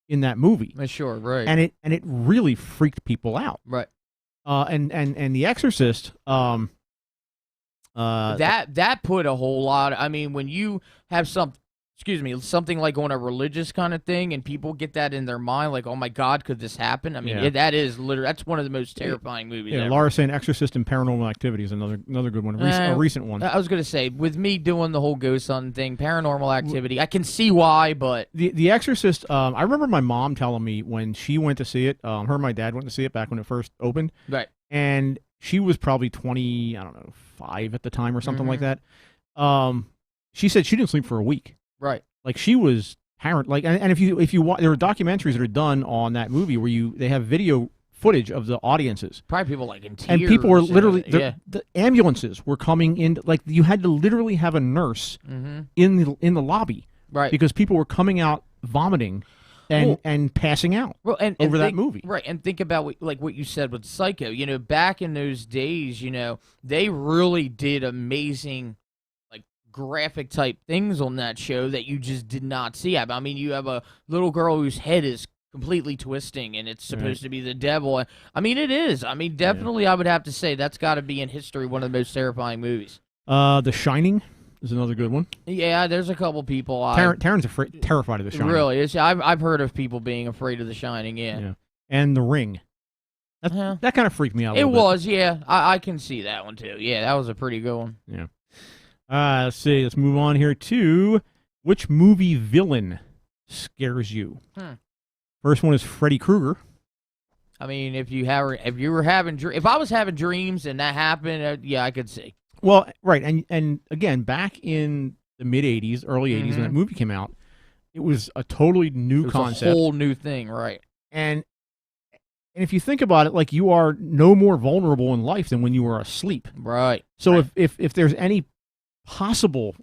in that movie. Sure, right. And it really freaked people out. Right. And The Exorcist, that put a whole lot. I mean, when you have something like on a religious kind of thing, and people get that in their mind, like, oh my God, could this happen? I mean, that is literally, that's one of the most terrifying movies. Yeah, ever. Laura's saying Exorcist and Paranormal Activity is another good one, a recent one. I was gonna say, with me doing the whole ghost hunting thing, Paranormal Activity, I can see why, but the Exorcist. I remember my mom telling me when she went to see it. Her and my dad went to see it back when it first opened. Right. And she was probably 5 at the time or something like that. She said she didn't sleep for a week. Right. Like, she was parent. Like, and if you watch, there are documentaries that are done on that movie where they have video footage of the audiences. Probably people like in tears. And people were literally the ambulances were coming in. Like, you had to literally have a nurse in the lobby, right? Because people were coming out vomiting and passing out over that movie. Right, and think about what you said with Psycho. You know, back in those days, you know, they really did amazing, like, graphic type things on that show that you just did not see. I mean, you have a little girl whose head is completely twisting, and it's supposed to be the devil. I mean, it is. I mean, definitely, I would have to say that's got to be in history one of the most terrifying movies. The Shining is another good one. Yeah, there's a couple people. Taryn's terrified of The Shining. Really? I've heard of people being afraid of The Shining, yeah. And The Ring. That kind of freaked me out a little bit. It was, yeah. I can see that one, too. Yeah, that was a pretty good one. Yeah. Let's see. Let's move on here to which movie villain scares you? First one is Freddy Krueger. I mean, if I was having dreams and that happened, yeah, I could see. Well, right, and again, back in the mid '80s, early '80s, when that movie came out, it was a totally new concept, a whole new thing, right? And if you think about it, like, you are no more vulnerable in life than when you were asleep, right? So right. If there's any possible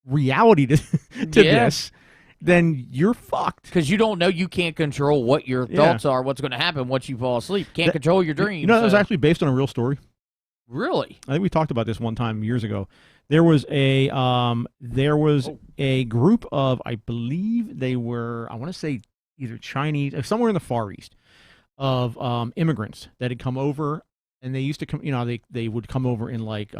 reality to this, then you're fucked. Because you don't know, you can't control what your thoughts are, what's going to happen once you fall asleep. Can't control your dreams. You know, that was actually based on a real story. Really? I think we talked about this one time years ago. There was a group of, I believe they were, I want to say either Chinese, somewhere in the Far East, of immigrants that had come over. And they used to come, you know, they would come over in like,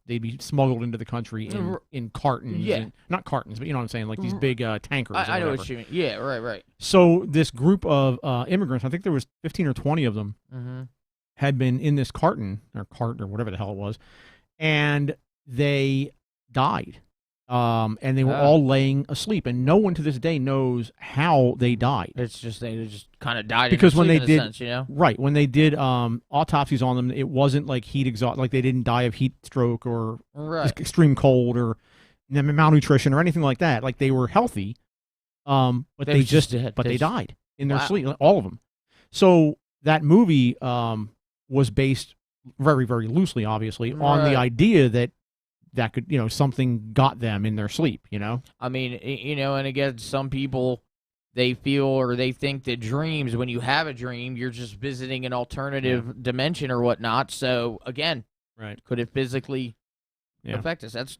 they'd be smuggled into the country in cartons. Yeah. Not cartons, but you know what I'm saying? Like these big tankers. I know what you mean. Yeah, right. So this group of immigrants, I think there was 15 or 20 of them, had been in this cart or whatever the hell it was, and they died. And they were all laying asleep, and no one to this day knows how they died. It's just they just kind of died because in when they did, sense, you know? Right, when they did autopsies on them, it wasn't like heat exhaust, like they didn't die of heat stroke or extreme cold or malnutrition or anything like that. Like they were healthy, but they just dead. But they died in their sleep, all of them. So that movie was based very, very loosely, obviously, on the idea that could, you know, something got them in their sleep, you know? I mean, you know, and again, some people, they feel or they think that dreams, when you have a dream, you're just visiting an alternative dimension or whatnot. So, again, could it physically affect us? That's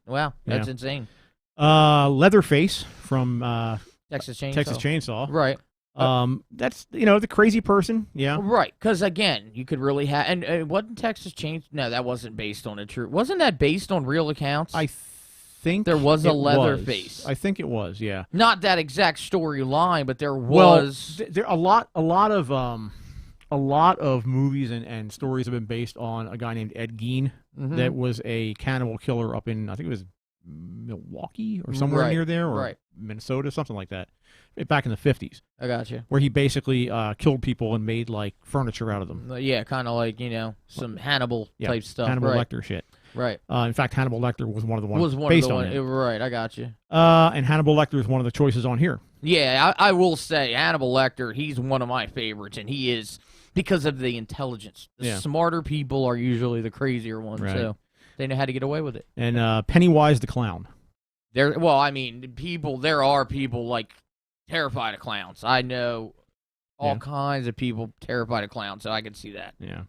insane. Leatherface from Texas Chainsaw. Right. That's, you know, the crazy person. Yeah. Right. Because, again, you could really have... And wasn't Texas Chainsaw... No, that wasn't based on a true... Wasn't that based on real accounts? I think there was a Leatherface. I think it was, yeah. Not that exact storyline, but there was... Well, there a lot of movies and stories have been based on a guy named Ed Gein that was a cannibal killer up in, I think it was Milwaukee or somewhere near there, or Minnesota, something like that, back in the 50s. I got you. Where he basically killed people and made like furniture out of them. Yeah, kind of like, you know, some Hannibal type stuff. Hannibal Lecter shit. Right. In fact, Hannibal Lecter was one of the ones based on it. Right, I got you. And Hannibal Lecter is one of the choices on here. Yeah, I will say Hannibal Lecter, he's one of my favorites, and he is because of the intelligence. The smarter people are usually the crazier ones, so they know how to get away with it. And Pennywise the Clown. There are people like terrified of clowns. I know all kinds of people terrified of clowns, so I can see that. Yeah.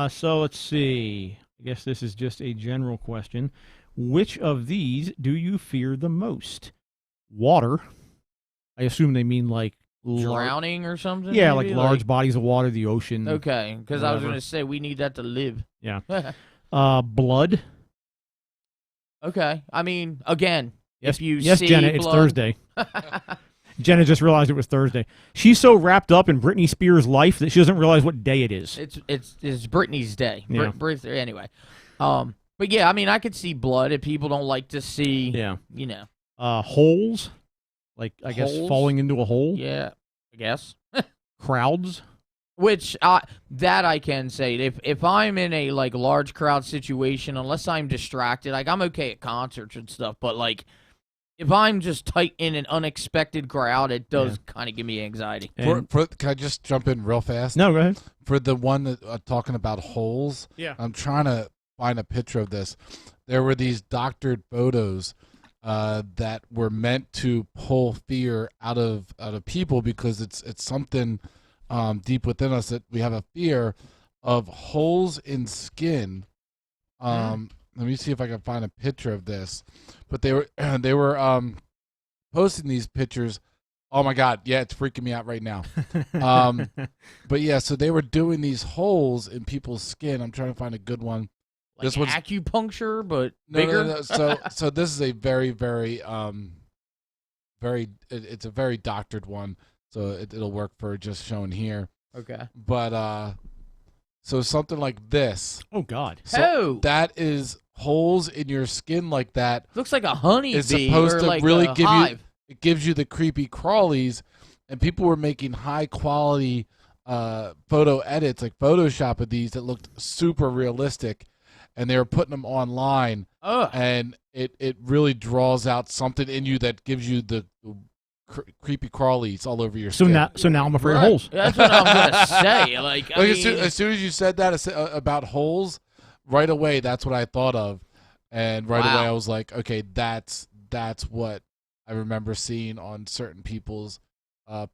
So let's see. I guess this is just a general question. Which of these do you fear the most? Water. I assume they mean like drowning or something? Yeah, maybe? like large bodies of water, the ocean. Okay, because I was going to say we need that to live. Yeah. Blood. Okay. I mean, again, yes, if you yes, see Jenna, blood... it's Thursday. Jenna just realized it was Thursday. She's so wrapped up in Britney Spears' life that she doesn't realize what day it is. It's Britney's day. Yeah. Anyway. But yeah, I mean, I could see blood if people don't like to see, you know. Holes. Like, I guess falling into a hole. Yeah, I guess. Crowds. Which, that I can say. If I'm in a, like, large crowd situation, unless I'm distracted, like, I'm okay at concerts and stuff, but, like, if I'm just tight in an unexpected crowd, it does kind of give me anxiety. Can I just jump in real fast? No, go ahead. For the one that talking about holes, I'm trying to find a picture of this. There were these doctored photos that were meant to pull fear out of people because it's something deep within us that we have a fear of holes in skin. Let me see if I can find a picture of this. But they were posting these pictures. Oh my God, yeah, it's freaking me out right now. But yeah, so they were doing these holes in people's skin. I'm trying to find a good one. Like this one's acupuncture, but bigger. No. So this is a very, very, it's a very doctored one. So it'll work for just showing here. Okay. But so something like this. Oh God. So that is holes in your skin like that. Looks like a honey It's bee supposed or to like really a give hive. you. It gives you the creepy crawlies, and people were making high quality photo edits, like Photoshop of these that looked super realistic, and they were putting them online. And it really draws out something in you that gives you the creepy crawlies all over your skin. So now I'm afraid of holes. That's what I'm gonna say. Like, I As mean, soon as you said that about holes, right away that's what I thought of, and right away I was like, okay, that's what I remember seeing on certain people's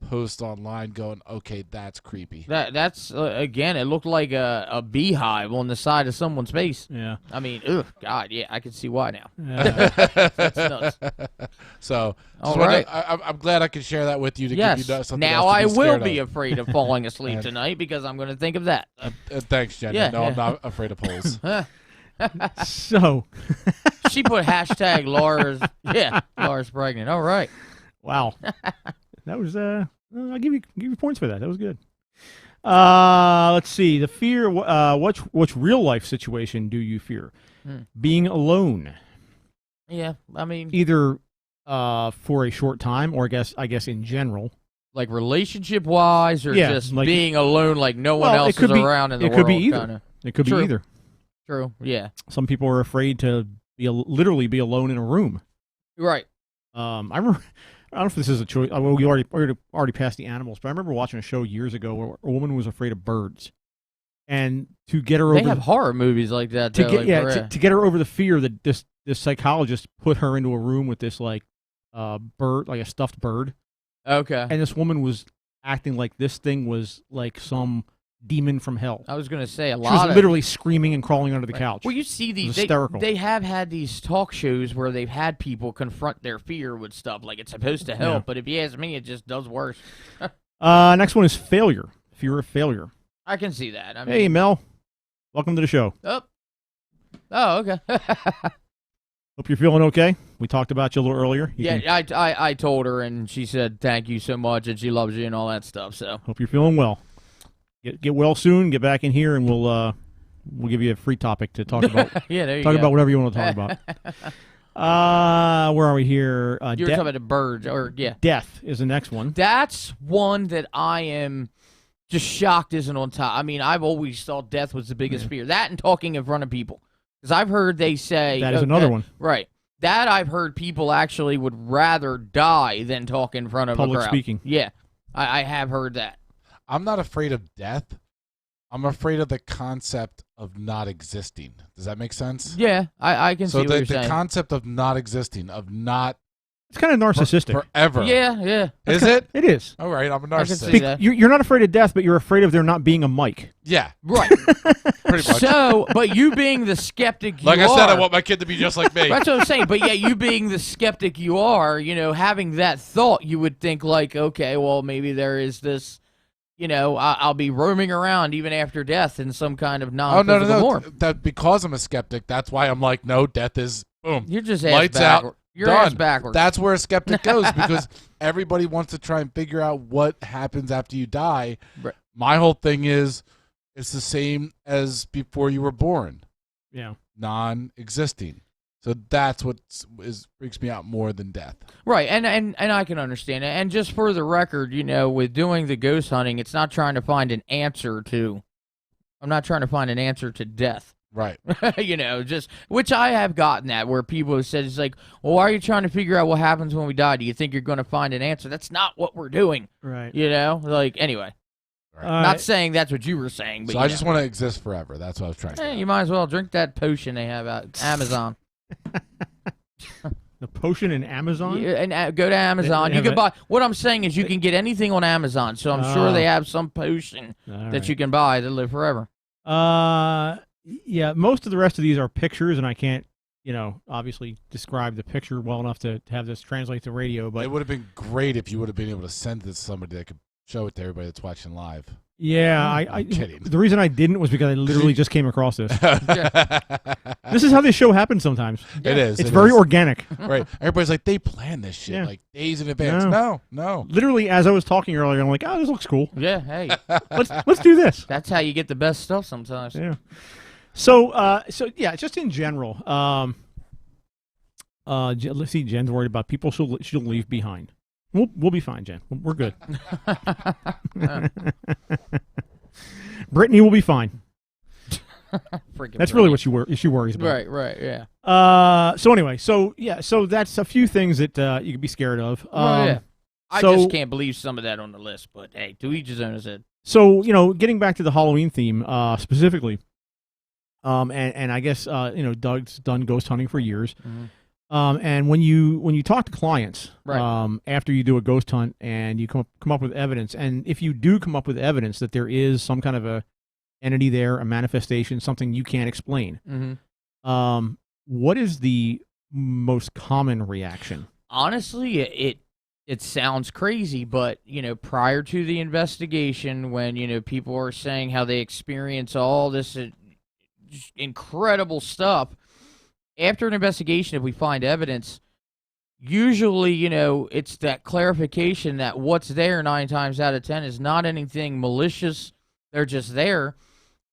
posts online. Going, okay, that's creepy. That's again, it looked like a beehive on the side of someone's face. Yeah. I mean, ugh, God, yeah, I can see why now. Yeah. That's nuts. So, all right. I'm glad I could share that with you. To Yes. give you something Now else to I will scared be of. afraid of falling asleep tonight because I'm going to think of that. Thanks, Jenny. Yeah, no, yeah. I'm not afraid of holes. So she put hashtag Lars pregnant. All right. Wow. That was I'll give you points for that. That was good. Let's see. The fear. Which real life situation do you fear? Being alone. Yeah, I mean, Either for a short time, or I guess in general. like relationship wise, or Yeah, just like- being alone, like no one else is around in the it world. could be either. Kinda. It could True. be either. True. Yeah. Some people are afraid to literally be alone in a room. Right. I remember. I don't know if this is a choice. Well, we already passed the animals, but I remember watching a show years ago where a woman was afraid of birds, and to get her They over have horror movies like that. to though, get like, to get her over the fear that this psychologist put her into a room with this like bird, like a stuffed bird. Okay. And this woman was acting like this thing was like some demon from hell. I was gonna say She was literally screaming and crawling under the couch. Well, you see It these was they, hysterical. they have had these talk shows where they've had people confront their fear with stuff like it's supposed to help, Yeah. but if you ask me, it just does worse. Next one is failure. Fear of failure. I can see that. I mean, Hey, Mel. Welcome to the show. Oh, okay. Hope you're feeling okay. We talked about you a little earlier. You Yeah, can- I told her, and she said thank you so much, and she loves you and all that stuff. So Hope you're feeling well. Get well soon. Get back in here, and we'll give you a free topic to talk about. Yeah, there you talk go. about whatever you want to talk about. Where are we here? you were talking about the birds, or yeah, Death is the next one. that's one that I am just shocked isn't on top. I mean, I've always thought death was the biggest fear. That and talking in front of people, because I've heard they say That is another one. Right. That I've heard people actually would rather die than talk in front of Public a crowd. speaking. Yeah, I have heard that. I'm not afraid of death. I'm afraid of the concept of not existing. Does that make sense? Yeah, I can see So what you're the saying. concept of not existing, of not It's kind of narcissistic. forever. Yeah. Is it? It is. All right, I'm a I can narcissist. see that. You're not afraid of death, but you're afraid of there not being a mic. Yeah, Right. pretty much. So, but you being the skeptic you Like I said, I are- want my kid to be just like me. That's what I'm saying. But yeah, you being the skeptic you are, having that thought, you would think like, okay, well, maybe there is this, I'll be roaming around even after death in some kind of Oh non-physical no! form. That because I'm a skeptic, that's why I'm like, no, death is boom. You're just ass lights backward. out. You're done. ass backwards. That's where a skeptic goes because everybody wants to try and figure out what happens after you die. Right. My whole thing is, it's the same as before you were born. Yeah. Non-existing. So that's what freaks me out more than death. Right, and I can understand it. And just for the record, with doing the ghost hunting, it's not trying to find an answer to. I'm not trying to find an answer to death. Right. Just which I have gotten that where people have said it's like, well, why are you trying to figure out what happens when we die? Do you think you're going to find an answer? That's not what we're doing. Right. Anyway. Not saying that's what you were saying, but So I just want to exist forever. That's what I was trying to say. you might as well drink that potion they have out Amazon. The potion in Amazon? Yeah, and go to Amazon. They You have can buy. What I'm saying is, you can get anything on Amazon. So I'm sure they have some potion that you can buy to live forever. Yeah, most of the rest of these are pictures, and I can't, obviously describe the picture well enough to have this translate to radio. But it would have been great if you would have been able to send this to somebody that could show it to everybody that's watching live. yeah, I'm kidding. The reason I didn't was because I literally just came across this. This is how this show happens sometimes. It is. It's very organic. Right. Everybody's like, they plan this shit like days in advance. No. Literally, as I was talking earlier, I'm like, oh, this looks cool. Yeah, hey. Let's do this. That's how you get the best stuff sometimes. Yeah. So yeah, just in general. Let's see. Jen's worried about people she'll leave behind. We'll be fine, Jen. We're good. Brittany will be fine. That's really what she worries about. Right, yeah. So anyway, so that's a few things that you could be scared of. Yeah. I just can't believe some of that on the list, but hey, to each his own, as said. So, getting back to the Halloween theme specifically, and I guess Doug's done ghost hunting for years. Mm-hmm. And when you talk to clients, right. After you do a ghost hunt and you come up with evidence, and if you do come up with evidence that there is some kind of a entity there, a manifestation, something you can't explain, mm-hmm. What is the most common reaction? Honestly, it sounds crazy, but prior to the investigation, when people are saying how they experience all this incredible stuff, after an investigation, if we find evidence, usually it's that clarification that what's there 9 times out of 10 is not anything malicious. They're just there.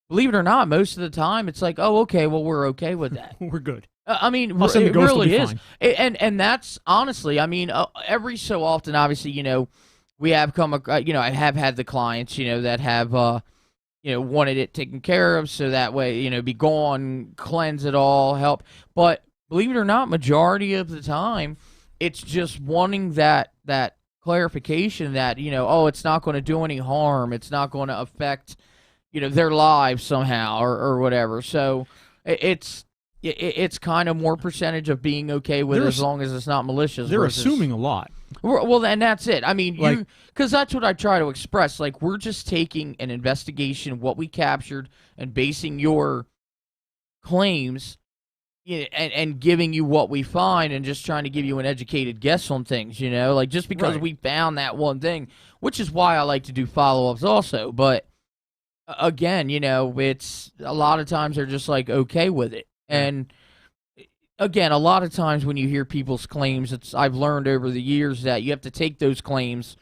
Believe it or not, most of the time it's like, oh, okay, well, we're okay with that. We're good. I mean, it really is. And that's honestly, I mean, every so often, obviously, we have I have had the clients, that have, wanted it taken care of so that way, be gone, cleanse it all, help. But believe it or not, majority of the time, it's just wanting that clarification that, it's not going to do any harm. It's not going to affect, their lives somehow or whatever. So it's kind of more percentage of being okay with it as long as it's not malicious. They're assuming a lot. Well, and that's it. I mean, because that's what I try to express. Like, we're just taking an investigation, what we captured, and basing your claims and giving you what we find and just trying to give you an educated guess on things, Like, just because we found that one thing, which is why I like to do follow-ups also. But, again, it's a lot of times they're just, like, okay with it. And again, a lot of times when you hear people's claims, I've learned over the years that you have to take those claims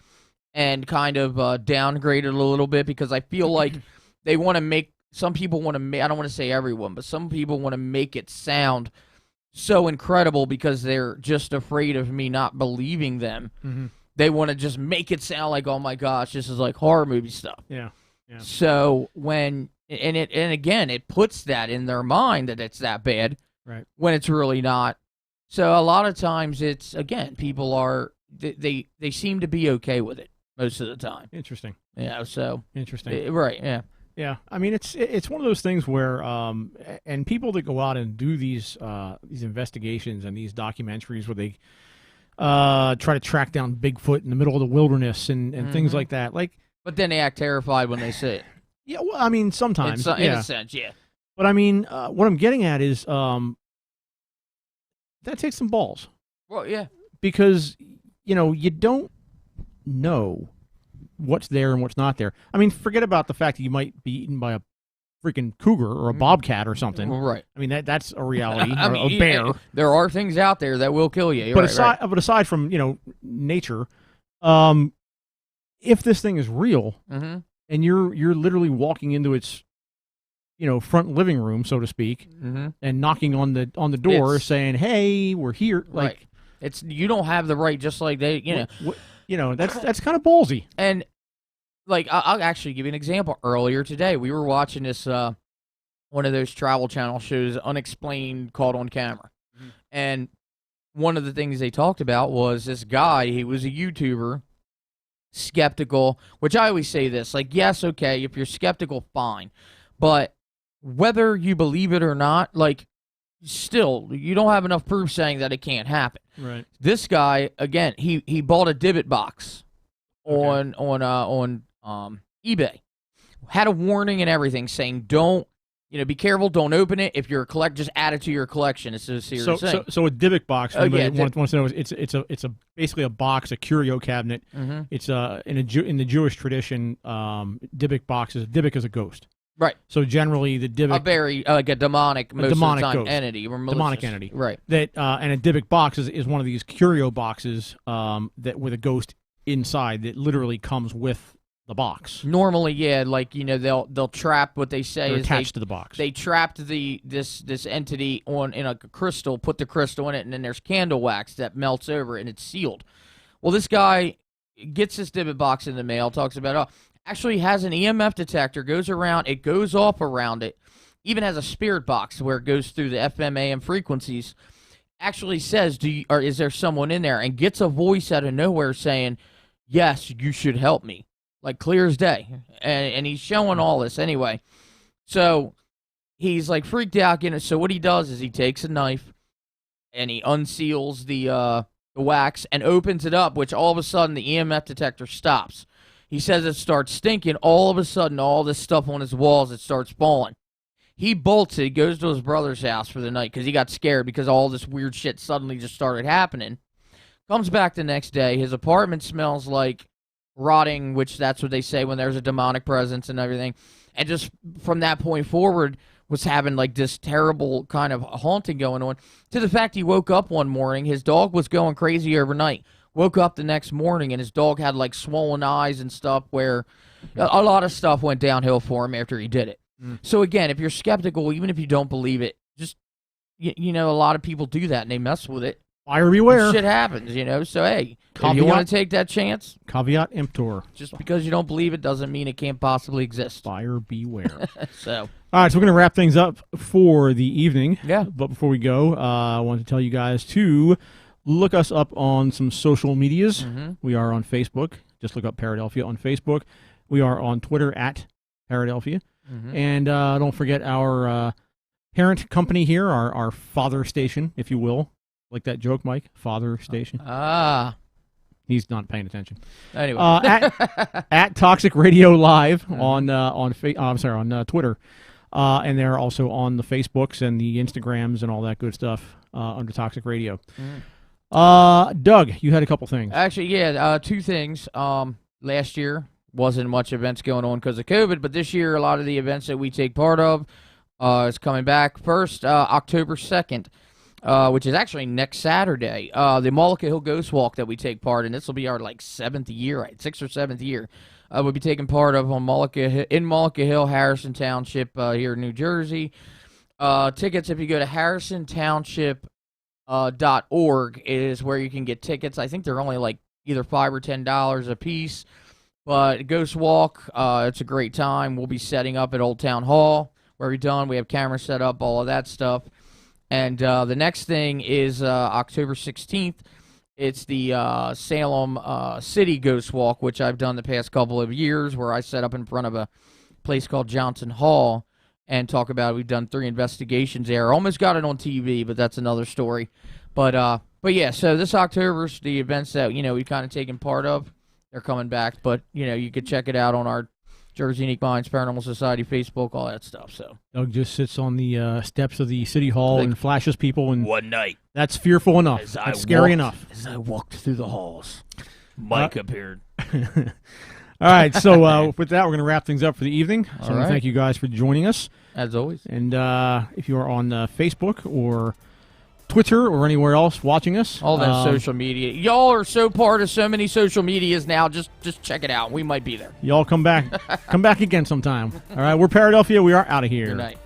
and kind of downgrade it a little bit, because I feel like they want to make, some people want to make, I don't want to say everyone, but some people want to make it sound so incredible because they're just afraid of me not believing them. Mm-hmm. They want to just make it sound like, oh my gosh, this is like horror movie stuff. Yeah. So when... And again, it puts that in their mind that it's that bad, right? When it's really not. So a lot of times, it's again, people are they seem to be okay with it most of the time. Interesting. Yeah. So interesting. Right. Yeah. Yeah. I mean, it's one of those things where and people that go out and do these investigations and these documentaries where they try to track down Bigfoot in the middle of the wilderness and things like that, like. But then they act terrified when they see it. Yeah, well, I mean, sometimes. In a sense, yeah. But I mean, what I'm getting at is that takes some balls. Well, yeah. Because, you don't know what's there and what's not there. I mean, forget about the fact that you might be eaten by a freaking cougar or a bobcat or something. Right. I mean, that's a reality. Or a bear. There are things out there that will kill you. But aside from, nature, if this thing is real, mm-hmm. and you're literally walking into its, front living room, so to speak, mm-hmm. and knocking on the door, saying, "Hey, we're here." Like, it's you don't have the right, just like they, that's kind of ballsy. And like, I'll actually give you an example. Earlier today, we were watching this one of those Travel Channel shows, Unexplained, caught on camera, mm-hmm. and one of the things they talked about was this guy. He was a YouTuber. Skeptical, which I always say this, like, yes, okay, if you're skeptical, fine, but whether you believe it or not, like, still, you don't have enough proof saying that it can't happen. Right. This guy, again, he bought a Dybbuk box on eBay, had a warning and everything saying, don't, be careful, don't open it. If you're a collector, just add it to your collection. It's a serious thing. So a Dybbuk box, wants to know, it's basically a box, a curio cabinet. Mm-hmm. It's in the Jewish tradition, Dybbuk is a ghost. Right. So generally the Dybbuk, a very like a demonic, most demonic of the time, ghost. entity, or demonic entity. Right. That and a Dybbuk box is one of these curio boxes that with a ghost inside that literally comes with the box. Normally, yeah, like they'll trap what they say They're is attached to the box. They trapped this entity in a crystal, put the crystal in it, and then there's candle wax that melts over it, and it's sealed. Well, this guy gets this Dybbuk box in the mail, talks about actually has an EMF detector, goes around, it goes off around it, even has a spirit box where it goes through the FM AM frequencies. Actually says, is there someone in there? And gets a voice out of nowhere saying, yes, you should help me. Like clear as day. And he's showing all this anyway. So he's like freaked out. So what he does is he takes a knife and he unseals the wax and opens it up, which all of a sudden the EMF detector stops. He says it starts stinking. All of a sudden, all this stuff on his walls, it starts falling. He bolts it. He goes to his brother's house for the night because he got scared because all this weird shit suddenly just started happening. Comes back the next day. His apartment smells like rotting, which that's what they say when there's a demonic presence and everything. And just from that point forward was having like this terrible kind of haunting going on, to the fact he woke up one morning. His dog was going crazy overnight. Woke up the next morning and his dog had like swollen eyes and stuff, where a lot of stuff went downhill for him after he did it. So again, if you're skeptical, even if you don't believe it, just a lot of people do that and they mess with it. Buyer beware. Shit happens, So hey, if you want to take that chance, caveat emptor. Just because you don't believe it doesn't mean it can't possibly exist. Buyer beware. So, all right, so we're gonna wrap things up for the evening. Yeah. But before we go, I want to tell you guys to look us up on some social medias. Mm-hmm. We are on Facebook. Just look up Paradelphia on Facebook. We are on Twitter at Paradelphia. Mm-hmm. And don't forget our parent company here, our father station, if you will. Like that joke, Mike? Father station. He's not paying attention. Anyway. At Toxic Radio Live on Twitter. And they're also on the Facebooks and the Instagrams and all that good stuff under Toxic Radio. Doug, you had a couple things. Actually, yeah, two things. Last year wasn't much events going on because of COVID, but this year a lot of the events that we take part of is coming back. First, October 2nd, which is actually next Saturday, the Molokai Hill Ghost Walk that we take part in. This will be our 6th year, right? 6th or 7th year. We'll be taking part of on Molokai Hill, Harrison Township here in New Jersey. Tickets, if you go to harrisontownship.org, is where you can get tickets. I think they're only either $5 or $10 a piece. But Ghost Walk, it's a great time. We'll be setting up at Old Town Hall where we're done. We have cameras set up, all of that stuff. And the next thing is October 16th. It's the Salem City Ghost Walk, which I've done the past couple of years, where I set up in front of a place called Johnson Hall and talk about it. We've done 3 investigations there. Almost got it on TV, but that's another story. But yeah, so this October's the events that, we've kind of taken part of. They're coming back, but, you could check it out on our Jersey Unique Minds Paranormal Society Facebook, all that stuff. So Doug just sits on the steps of the city hall and flashes people. And one night, that's fearful enough. That's scary enough. As I walked through the halls, Mike appeared. All right, so with that, we're going to wrap things up for the evening. So I want to thank you guys for joining us. As always. And if you are on Facebook or Twitter or anywhere else watching us. All that social media. Y'all are so part of so many social medias now. Just check it out. We might be there. Y'all come back. Come back again sometime. All right, we're Paradelphia. We are out of here. Good night.